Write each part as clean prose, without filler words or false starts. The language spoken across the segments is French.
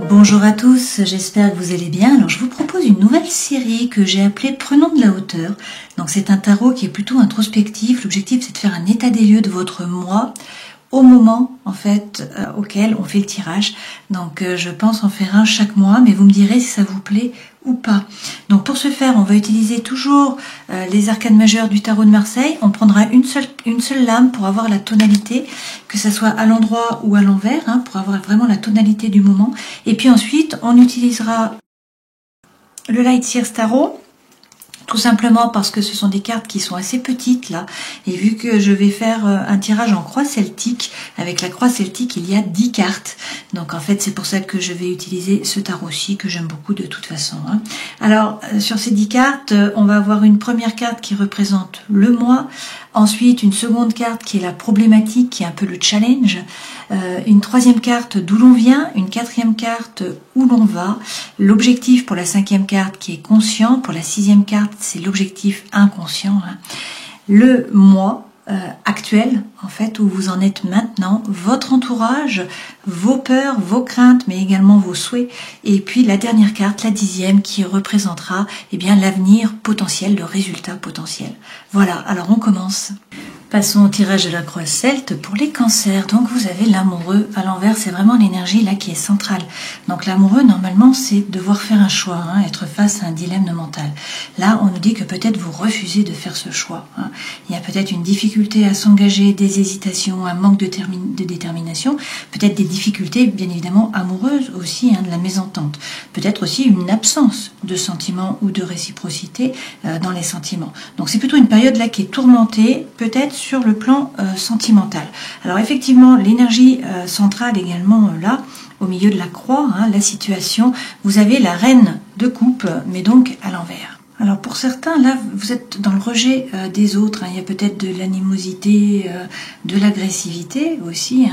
Bonjour à tous, j'espère que vous allez bien. Alors je vous propose une nouvelle série que j'ai appelée Prenons de la hauteur. Donc c'est un tarot qui est plutôt introspectif. L'objectif c'est de faire un état des lieux de votre moi au moment en fait auquel on fait le tirage. Donc je pense en faire un chaque mois, mais vous me direz si ça vous plaît ou pas. Donc pour ce faire, on va utiliser toujours les arcanes majeures du tarot de Marseille. On prendra une seule lame pour avoir la tonalité, que ce soit à l'endroit ou à l'envers, pour avoir vraiment la tonalité du moment. Et puis ensuite, on utilisera le Light Seers Tarot. Tout simplement parce que ce sont des cartes qui sont assez petites là, et vu que je vais faire un tirage en croix celtique, avec la croix celtique il y a 10 cartes, donc en fait c'est pour ça que je vais utiliser ce tarot-ci que j'aime beaucoup de toute façon. Alors sur ces 10 cartes, on va avoir une première carte qui représente le mois, ensuite une seconde carte qui est la problématique, qui est un peu le challenge, une troisième carte d'où l'on vient, une quatrième carte où l'on va, l'objectif pour la cinquième carte qui est conscient, pour la sixième carte c'est l'objectif inconscient, le moi actuel en fait où vous en êtes maintenant, votre entourage, vos peurs, vos craintes mais également vos souhaits, et puis la dernière carte, la dixième, qui représentera l'avenir potentiel, le résultat potentiel. Voilà, alors on commence. Passons au tirage de la croix celte pour les cancers. Donc vous avez l'amoureux à l'envers, c'est vraiment l'énergie là qui est centrale. Donc l'amoureux normalement c'est devoir faire un choix, être face à un dilemme mental. Là on nous dit que peut-être vous refusez de faire ce choix. Il y a peut-être une difficulté à s'engager, des hésitations, un manque de détermination, peut-être des difficultés bien évidemment amoureuses aussi, de la mésentente. Peut-être aussi une absence de sentiments ou de réciprocité dans les sentiments. Donc c'est plutôt une période là qui est tourmentée, peut-être sur le plan sentimental. Alors effectivement, l'énergie centrale également là, au milieu de la croix, la situation, vous avez la reine de coupe, mais donc à l'envers. Alors pour certains, là, vous êtes dans le rejet des autres. Il y a peut-être de l'animosité, de l'agressivité aussi.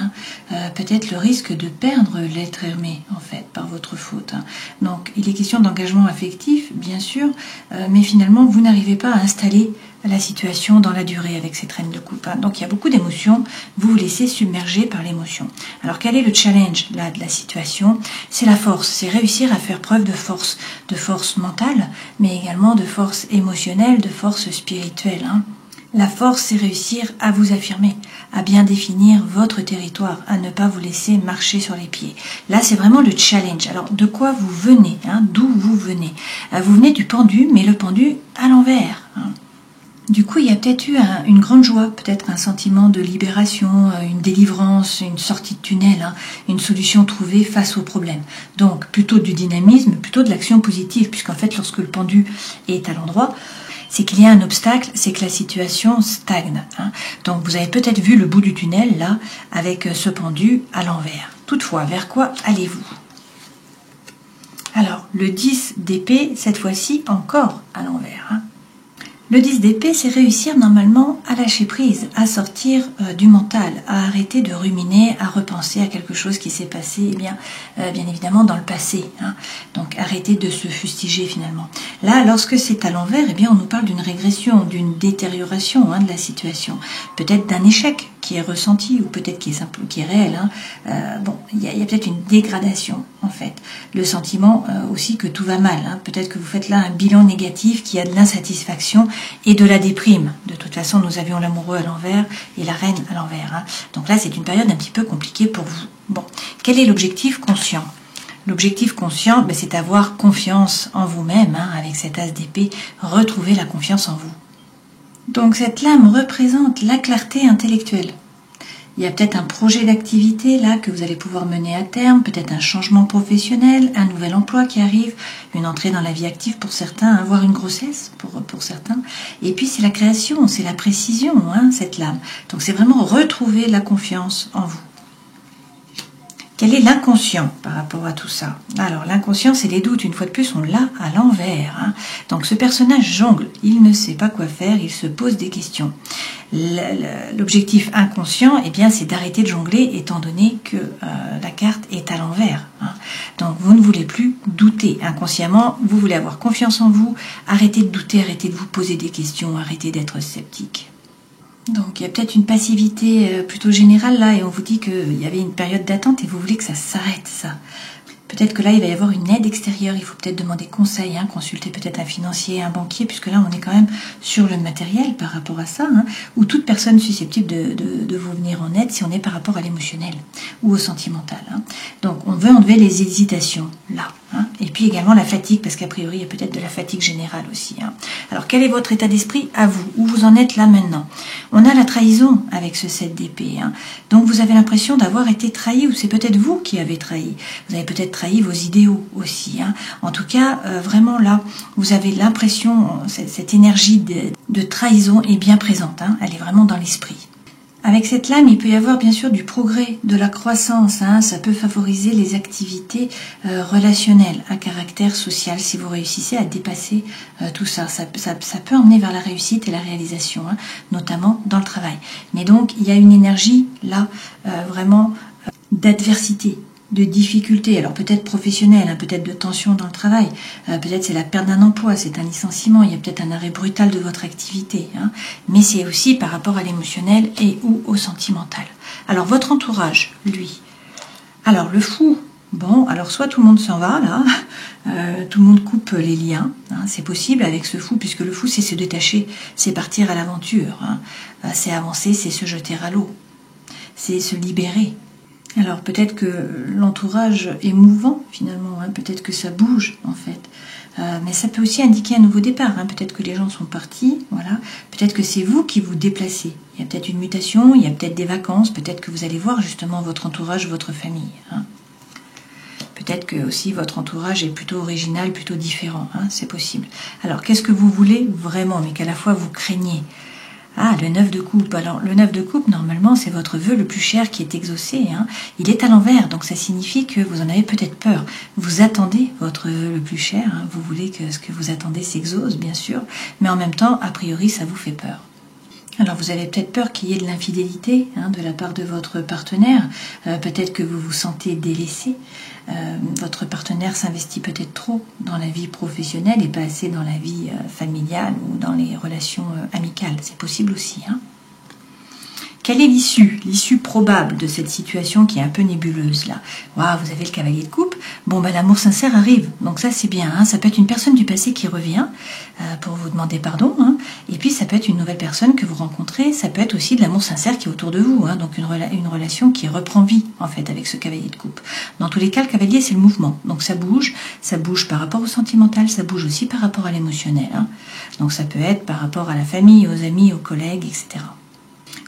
Peut-être le risque de perdre l'être aimé, en fait, par votre faute. Donc il est question d'engagement affectif, bien sûr, mais finalement, vous n'arrivez pas à installer la situation dans la durée avec cette reine de coupe. Donc il y a beaucoup d'émotions, vous vous laissez submerger par l'émotion. Alors quel est le challenge là de la situation? C'est la force, c'est réussir à faire preuve de force mentale, mais également de force émotionnelle, de force spirituelle. La force, c'est réussir à vous affirmer, à bien définir votre territoire, à ne pas vous laisser marcher sur les pieds. Là, c'est vraiment le challenge. Alors, de quoi vous venez, d'où vous venez? Vous venez du pendu, mais le pendu à l'envers. Du coup, il y a peut-être eu une grande joie, peut-être un sentiment de libération, une délivrance, une sortie de tunnel, une solution trouvée face au problème. Donc, plutôt du dynamisme, plutôt de l'action positive, puisqu'en fait, lorsque le pendu est à l'endroit, c'est qu'il y a un obstacle, c'est que la situation stagne. Donc, vous avez peut-être vu le bout du tunnel, là, avec ce pendu à l'envers. Toutefois, vers quoi allez-vous? Alors, le 10 d'épée, cette fois-ci, encore à l'envers. Le 10 d'épée, c'est réussir normalement à lâcher prise, à sortir du mental, à arrêter de ruminer, à repenser à quelque chose qui s'est passé, bien évidemment dans le passé. Donc arrêter de se fustiger finalement. Là, lorsque c'est à l'envers, on nous parle d'une régression, d'une détérioration de la situation, peut-être d'un échec qui est ressenti ou peut-être qui est réel. Il y a peut-être une dégradation en fait. Le sentiment aussi que tout va mal. Peut-être que vous faites là un bilan négatif, qui a de l'insatisfaction et de la déprime. De toute façon, nous avions l'amoureux à l'envers et la reine à l'envers. Donc là, c'est une période un petit peu compliquée pour vous. Bon, quel est l'objectif conscient? L'objectif conscient, c'est avoir confiance en vous-même, avec cet as d'épée, retrouver la confiance en vous. Donc cette lame représente la clarté intellectuelle. Il y a peut-être un projet d'activité là que vous allez pouvoir mener à terme, peut-être un changement professionnel, un nouvel emploi qui arrive, une entrée dans la vie active pour certains, voire une grossesse pour certains. Et puis c'est la création, c'est la précision, cette lame. Donc c'est vraiment retrouver la confiance en vous. Quel est l'inconscient par rapport à tout ça? Alors l'inconscient, c'est les doutes. Une fois de plus, on l'a à l'envers. Donc ce personnage jongle, il ne sait pas quoi faire, il se pose des questions. L'objectif inconscient, c'est d'arrêter de jongler étant donné que la carte est à l'envers. Donc vous ne voulez plus douter. Inconsciemment, vous voulez avoir confiance en vous, arrêtez de douter, arrêtez de vous poser des questions, arrêtez d'être sceptique. Donc il y a peut-être une passivité plutôt générale là, et on vous dit qu'il y avait une période d'attente et vous voulez que ça s'arrête, ça. Peut-être que là, il va y avoir une aide extérieure. Il faut peut-être demander conseil, consulter peut-être un financier, un banquier, puisque là, on est quand même sur le matériel par rapport à ça, ou toute personne susceptible de vous venir en aide si on est par rapport à l'émotionnel ou au sentimental. Donc, on veut enlever les hésitations, là. Et puis également la fatigue, parce qu'a priori, il y a peut-être de la fatigue générale aussi. Alors, quel est votre état d'esprit à vous? Où vous en êtes là maintenant? On a la trahison avec ce 7 d'épée. Donc, vous avez l'impression d'avoir été trahi, ou c'est peut-être vous qui avez trahi. Vous avez peut-être trahi vos idéaux aussi. En tout cas, vraiment là, vous avez l'impression, cette énergie de trahison est bien présente. Elle est vraiment dans l'esprit. Avec cette lame, il peut y avoir bien sûr du progrès, de la croissance. Ça peut favoriser les activités relationnelles à caractère social si vous réussissez à dépasser tout ça. Ça peut emmener vers la réussite et la réalisation, notamment dans le travail. Mais donc, il y a une énergie là, vraiment d'adversité, de difficultés, alors peut-être professionnelles, peut-être de tension dans le travail, peut-être c'est la perte d'un emploi, c'est un licenciement, il y a peut-être un arrêt brutal de votre activité, mais c'est aussi par rapport à l'émotionnel et ou au sentimental. Alors votre entourage, lui, alors le fou, bon, alors soit tout le monde s'en va là, tout le monde coupe les liens, c'est possible avec ce fou, puisque le fou c'est se détacher, c'est partir à l'aventure, c'est avancer, c'est se jeter à l'eau, c'est se libérer. Alors peut-être que l'entourage est mouvant finalement, peut-être que ça bouge en fait, mais ça peut aussi indiquer un nouveau départ, peut-être que les gens sont partis, voilà. Peut-être que c'est vous qui vous déplacez, il y a peut-être une mutation, il y a peut-être des vacances, peut-être que vous allez voir justement votre entourage, votre famille. Peut-être que aussi votre entourage est plutôt original, plutôt différent, c'est possible. Alors qu'est-ce que vous voulez vraiment, mais qu'à la fois vous craignez? Le 9 de coupe. Alors, le 9 de coupe, normalement, c'est votre vœu le plus cher qui est exaucé. Il est à l'envers, donc ça signifie que vous en avez peut-être peur. Vous attendez votre vœu le plus cher. Vous voulez que ce que vous attendez s'exauce, bien sûr. Mais en même temps, a priori, ça vous fait peur. Alors, vous avez peut-être peur qu'il y ait de l'infidélité de la part de votre partenaire. Peut-être que vous vous sentez délaissé. Votre partenaire s'investit peut-être trop dans la vie professionnelle et pas assez dans la vie familiale ou dans les relations amicales. C'est possible aussi. Quelle est l'issue? L'issue probable de cette situation qui est un peu nébuleuse là. Waouh, vous avez le cavalier de coupe. Bon, l'amour sincère arrive. Donc ça, c'est bien. Ça peut être une personne du passé qui revient pour vous demander pardon. Et puis, ça peut être une nouvelle personne que vous rencontrez. Ça peut être aussi de l'amour sincère qui est autour de vous. Donc une relation qui reprend vie, en fait, avec ce cavalier de coupe. Dans tous les cas, le cavalier, c'est le mouvement. Donc ça bouge. Ça bouge par rapport au sentimental. Ça bouge aussi par rapport à l'émotionnel. Donc ça peut être par rapport à la famille, aux amis, aux collègues, etc.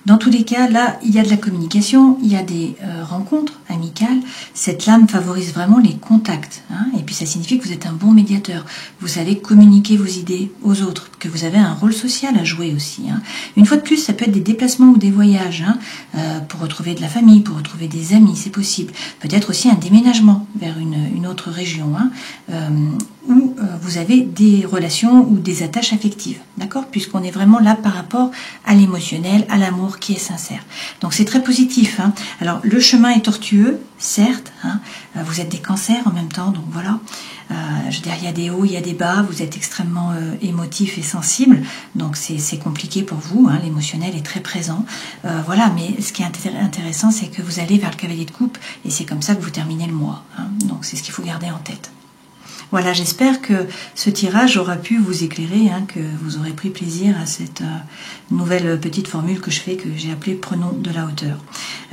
Dans tous les cas, là, il y a de la communication, il y a des rencontres amicales. Cette lame favorise vraiment les contacts. Et puis, ça signifie que vous êtes un bon médiateur. Vous savez communiquer vos idées aux autres, que vous avez un rôle social à jouer aussi. Une fois de plus, ça peut être des déplacements ou des voyages pour retrouver de la famille, pour retrouver des amis, c'est possible. Peut-être aussi un déménagement vers une autre région, où vous avez des relations ou des attaches affectives, d'accord? Puisqu'on est vraiment là par rapport à l'émotionnel, à l'amour qui est sincère. Donc c'est très positif. Alors le chemin est tortueux, certes, vous êtes des cancers en même temps, donc voilà. Je veux dire, il y a des hauts, il y a des bas, vous êtes extrêmement émotif et sensible, donc c'est compliqué pour vous, l'émotionnel est très présent. Voilà, mais ce qui est intéressant, c'est que vous allez vers le cavalier de coupe, et c'est comme ça que vous terminez le mois. Donc c'est ce qu'il faut garder en tête. Voilà, j'espère que ce tirage aura pu vous éclairer, que vous aurez pris plaisir à cette nouvelle petite formule que je fais, que j'ai appelée « Prenons de la hauteur ».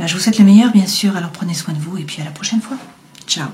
Je vous souhaite le meilleur, bien sûr, alors prenez soin de vous et puis à la prochaine fois. Ciao.